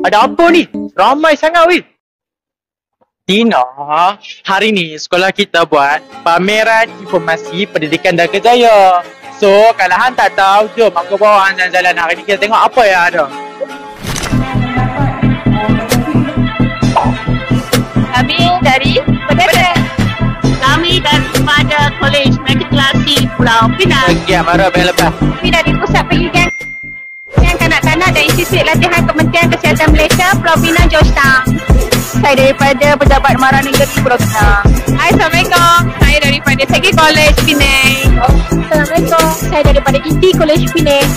Ada apa ni? Ramai sangat weh. Tina, hari ni sekolah kita buat pameran informasi pendidikan dan kerjaya. So, kalau hang tak tahu, jom aku bawa hang jalan-jalan hari ni. Kita tengok apa yang ada. Kami dari daripada Kolej Matrikulasi Pulau Pinang. Pergi Amara yang lepas. Kami dari Pusat Pendidikan Kanak-kanak dan Institut Latihan Kementerian Kesihatan Malaysia Pulau Pinang, Georgetown. Saya daripada Pejabat Mara Negeri Pulau Pinang. Hai, Assalamualaikum. Saya daripada Segi Kolej Penang. Assalamualaikum. Saya daripada Inti Kolej Penang.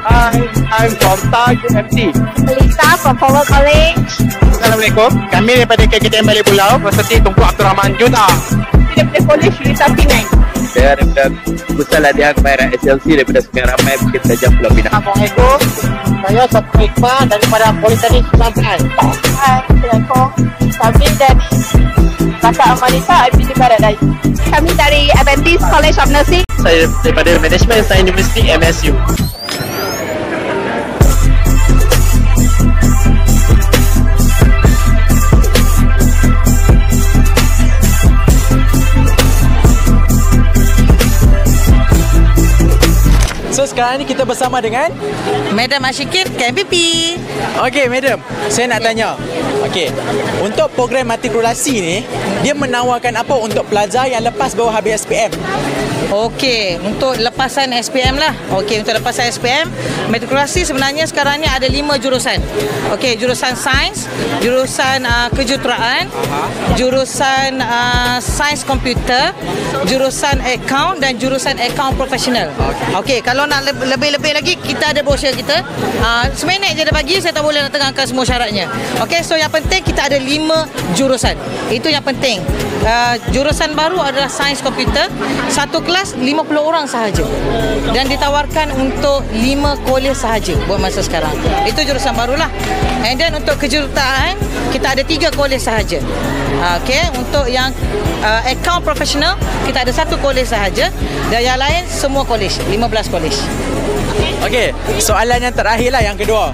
Hi, I'm from TAG UMT. Melissa from Forward College. Assalamualaikum. Kami daripada KKTM Balik Pulau, Universiti Tunku Abdul Rahman Juta. Daripada Kolej Yulita Penang. Saya daripada Pusat Latihan Kemahiran SLC daripada Sungai Ramai, Bukit Gajah, Pulau Pinang. Assalamualaikum. Saya Satu Iqbal daripada Politeknik Kelantan. Hai, Assalamualaikum. Kami dari Bakar Amalita, IPT Barat Daya. Kami dari Adventist College of Nursing. Saya daripada Management Science University MSU. So sekarang ni kita bersama dengan Madam Ashikin KMPP. Okey, Madam, saya nak tanya. Okey, untuk program matrikulasi ni, dia menawarkan apa untuk pelajar yang lepas baru habis SPM? Okey, untuk lepasan SPM lah. Okey, untuk lepasan SPM, matrikulasi sebenarnya sekarang ni ada 5 jurusan. Okey, jurusan sains, jurusan kejuruteraan, jurusan sains komputer, jurusan akaun dan jurusan akaun profesional. Okey, kalau nak lebih-lebih lagi, kita ada brosur kita. Seminit je dah bagi, saya tak boleh nak terangkan semua syaratnya. Okey, so yang penting kita ada 5 jurusan. Itu yang penting. Jurusan baru adalah sains komputer. Satu kelas 50 orang sahaja. Dan ditawarkan untuk 5 kolej sahaja buat masa sekarang. Itu jurusan barulah. And then untuk kejuruteraan, kita ada 3 kolej sahaja. Okey, untuk yang akaun profesional, kita ada 1 kolej sahaja. Dan yang lain semua kolej, 15 kolej. Okey, soalan yang terakhir lah, yang kedua.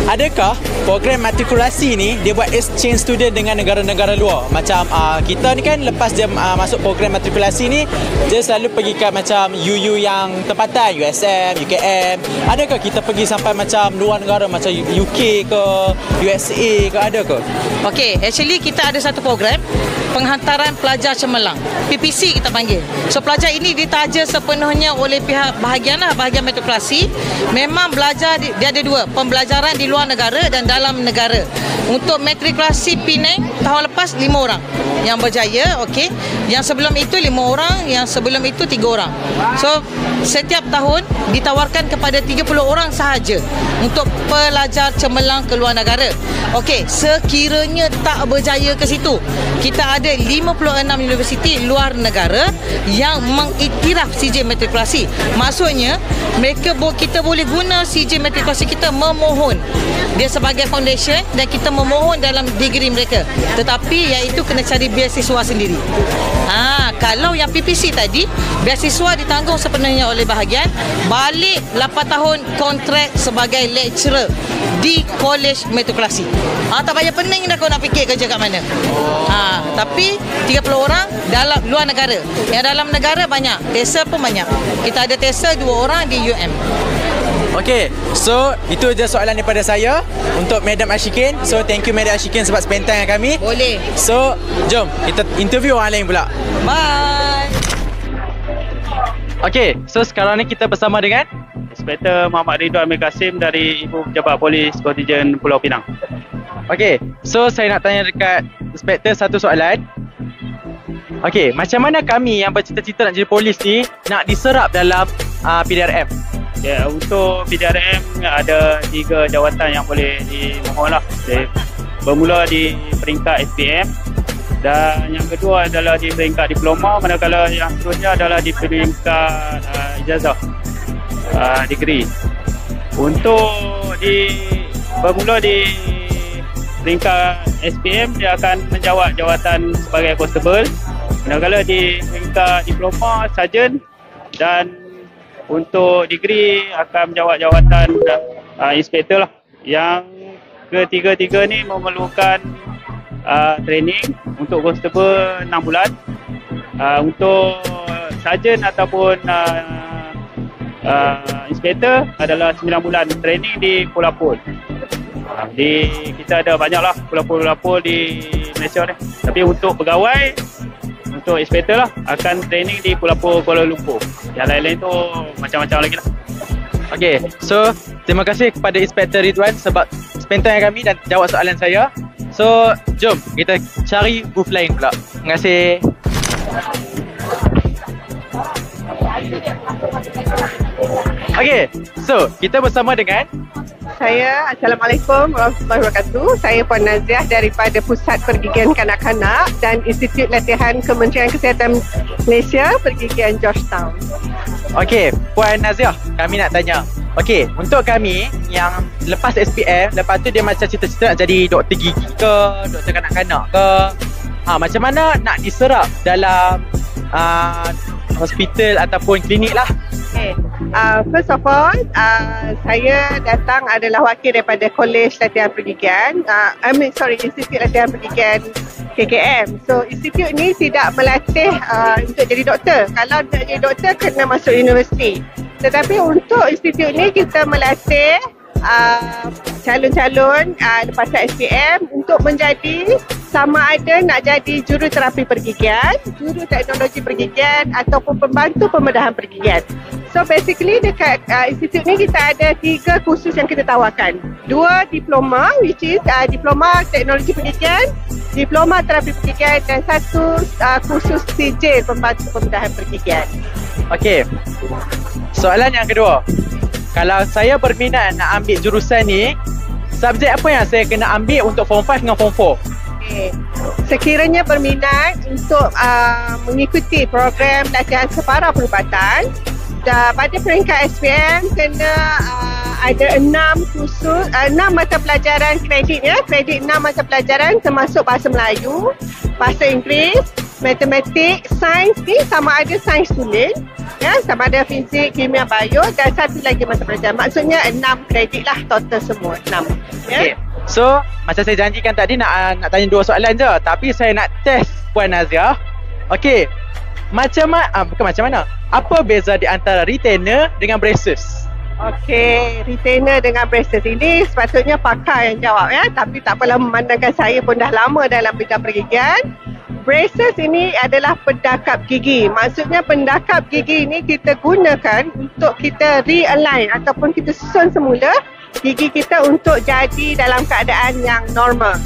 Adakah program matrikulasi ni dia buat exchange student dengan negara-negara luar? Macam kita ni kan lepas dia masuk program matrikulasi ni, dia selalu pergi ke macam UU yang tempatan, USM, UKM. Adakah kita pergi sampai macam luar negara macam UK ke, USA ke, ada ke? Okey, actually kita ada satu program penghantaran pelajar cemerlang, PPC kita panggil. So pelajar ini ditaja sepenuhnya oleh pihak bahagian matrikulasi. Memang belajar dia ada 2, pembelajaran di luar negara dan dalam negara. Untuk matrikulasi Penang tahun lepas 5 orang yang berjaya. Okey, yang sebelum itu 5 orang, yang sebelum itu 3 orang. So setiap tahun ditawarkan kepada 30 orang sahaja untuk pelajar cemerlang ke luar negara. Okey, sekiranya tak berjaya ke situ, kita ada 56 universiti luar negara yang mengiktiraf CJ matrikulasi. Maksudnya kita boleh guna CJ matrikulasi kita memohon dia sebagai foundation dan kita memohon dalam degree mereka. Tetapi iaitu kena cari beasiswa sendiri. Kalau yang PPC tadi, beasiswa ditanggung sepenuhnya oleh bahagian, balik 8 tahun kontrak sebagai lecturer di Kolej Matrikulasi. Tak payah pening dah kau nak fikir kerja kat mana. Tapi 30 orang dalam luar negara. Yang dalam negara banyak, TESA pun banyak. Kita ada TESA 2 orang di UM. Okey, so itu je soalan daripada saya untuk Madam Ashikin. So thank you Madam Ashikin sebab spend time dengan kami. Boleh. So jom kita interview orang lain pula. Bye. Okey, so sekarang ni kita bersama dengan Inspektor Muhammad Ridwan Amir Kasim dari Ibu Pejabat Polis Kontijen Pulau Pinang. Okey, so saya nak tanya dekat Inspektor satu soalan. Okey, macam mana kami yang bercita-cita nak jadi polis ni nak diserap dalam PDRM? Ya, untuk PDRM ada 3 jawatan yang boleh dimohon lah. Bermula di peringkat SPM dan yang kedua adalah di peringkat diploma, manakala yang seterusnya adalah di peringkat ijazah degree. Untuk bermula di peringkat SPM, dia akan menjawat jawatan sebagai constable, manakala di peringkat diploma sarjan, dan untuk degree akan menjawat jawatan inspektor lah. Yang ketiga-tiga ni memerlukan training. Untuk constable 6 bulan, untuk sarjan ataupun inspektor adalah 9 bulan training di Kuala Lumpur. Kita ada banyaklah pulau-pulau di Malaysia ni. Tapi untuk pegawai, untuk inspektor lah akan training di Pulau Kuala Lumpur. Yang lain-lain tu macam-macam lagi lah. Okay, so terima kasih kepada Inspektor Ridwan sebab spend time dengan kami dan jawab soalan saya. So, jom kita cari booth lain pula. Terima kasih. Okay, so kita bersama dengan Assalamualaikum warahmatullahi wabarakatuh. Saya Puan Naziah daripada Pusat Pergigian Kanak-Kanak dan Institut Latihan Kementerian Kesihatan Malaysia, Pergigian Georgetown. Okay, Puan Naziah, kami nak tanya. Okay, untuk kami yang lepas SPM, lepas tu dia macam cita-cita nak jadi doktor gigi ke, doktor kanak-kanak ke, macam mana nak diserap dalam hospital ataupun klinik lah? Okay. First of all, saya datang adalah wakil daripada Kolej Latihan Pergigian, Institut Latihan Pergigian KKM. So, institut ni tidak melatih untuk jadi doktor. Kalau nak jadi doktor, kena masuk universiti. Tetapi untuk institut ni kita melatih calon-calon lepasan SPM untuk menjadi sama ada nak jadi juruterapi pergigian, juru teknologi pergigian ataupun pembantu pembedahan pergigian. So basically dekat institut ni kita ada 3 kursus yang kita tawarkan. 2 diploma which is diploma teknologi pergigian, diploma terapi pergigian dan 1 kursus sijil pembantu pembedahan pergigian. Okey. Soalan yang kedua. Kalau saya berminat nak ambil jurusan ni, subjek apa yang saya kena ambil untuk form 5 dengan form 4? Okay. Sekiranya berminat untuk mengikuti program latihan separa perubatan, pada peringkat SPM kena ada 6 kursus, 6 mata pelajaran kreditnya, kredit 6 mata pelajaran termasuk bahasa Melayu, bahasa Inggeris, matematik, sains ni sama ada sains tulis, ya, sama ada fizik, kimia, bio dan 1 lagi mata pelajaran. Maksudnya 6 kredit lah total semua, 6. Ya. Okay. So, macam saya janjikan tadi nak tanya 2 soalan je, tapi saya nak test Puan Naziah. Okey. Bukan macam mana? Apa beza di antara retainer dengan braces? Okey, retainer dengan braces ini sepatutnya pakar yang jawab ya, tapi tak apalah, memandangkan saya pun dah lama dalam bidang pergigian. Braces ini adalah pendakap gigi. Maksudnya pendakap gigi ini kita gunakan untuk kita realign ataupun kita susun semula gigi kita untuk jadi dalam keadaan yang normal.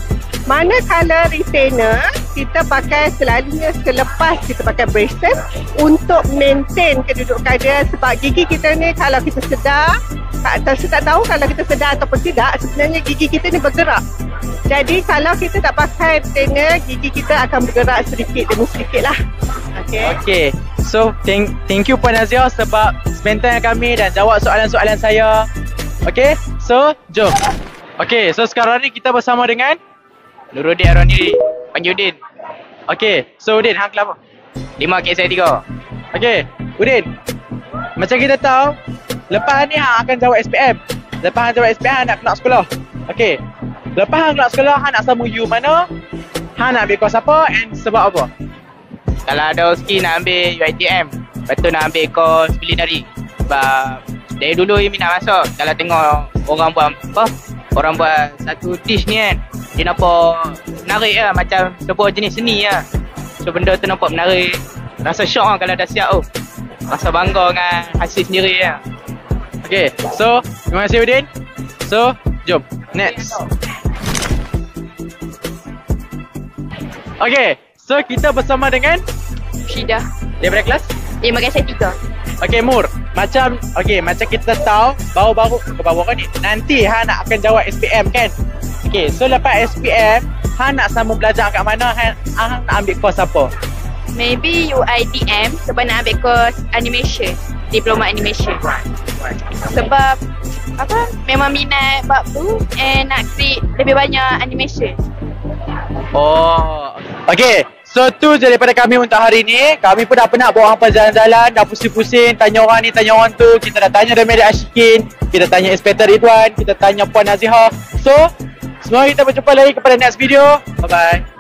Manakala retainer, kita pakai selalunya selepas kita pakai braces untuk maintain kedudukan dia, sebab gigi kita ni kalau kita sedar, saya tak tahu kalau kita sedar ataupun tidak, sebenarnya gigi kita ni bergerak. Jadi kalau kita tak pakai retainer, gigi kita akan bergerak sedikit demi sedikit lah. Okay. So thank you Puan Naziah sebab spend time dengan kami dan jawab soalan-soalan saya. Okay, so jom. Okay, so sekarang ni kita bersama dengan Nuruddin Arwani, panggil Udin. Okay, so Udin, hang kelas apa? 5 KSI 3. Okay, Udin, macam kita tahu, lepas ni hang akan jawab SPM. Lepas hang jawab SPM, hang nak kena sekolah. Okay, lepas hang kena sekolah, hang nak sambung U mana? Hang nak ambil course apa and sebab apa? Kalau ada rezeki nak ambil UiTM, lepas tu nak ambil course culinary. Sebab dari dulu Imi nak masuk. Kalau tengok orang buat orang buat satu dish ni kan, dia nampak menarik lah, macam sebuah jenis seni lah. So benda tu nampak menarik. Rasa syok lah kalau dah siap tu. Rasa bangga dengan hasil sendiri lah. Okay, so terima kasih Udin. So, jom, next. Okay, so kita bersama dengan Syidah. daripada kelas? 5 KSI 3. Okay Mur, macam kita tahu baru kan ni, nanti nak akan jawab SPM kan? Okay, so lepas SPM, nak sambung belajar kat mana? Nak ambil course apa? Maybe UiTM sebab nak ambil course animation, diploma animation. Sebab memang minat bab tu and nak create lebih banyak animation. Oh, okay. So tu je daripada kami untuk hari ni. Kami pun dah penat bawa hampa jalan-jalan, dah pusing-pusing, tanya orang ni, tanya orang tu. Kita dah tanya Ramadan Ashikin, kita tanya Inspektor Ridwan, kita tanya Puan Naziah. So, Semoga kita berjumpa lagi kepada next video. Bye-bye.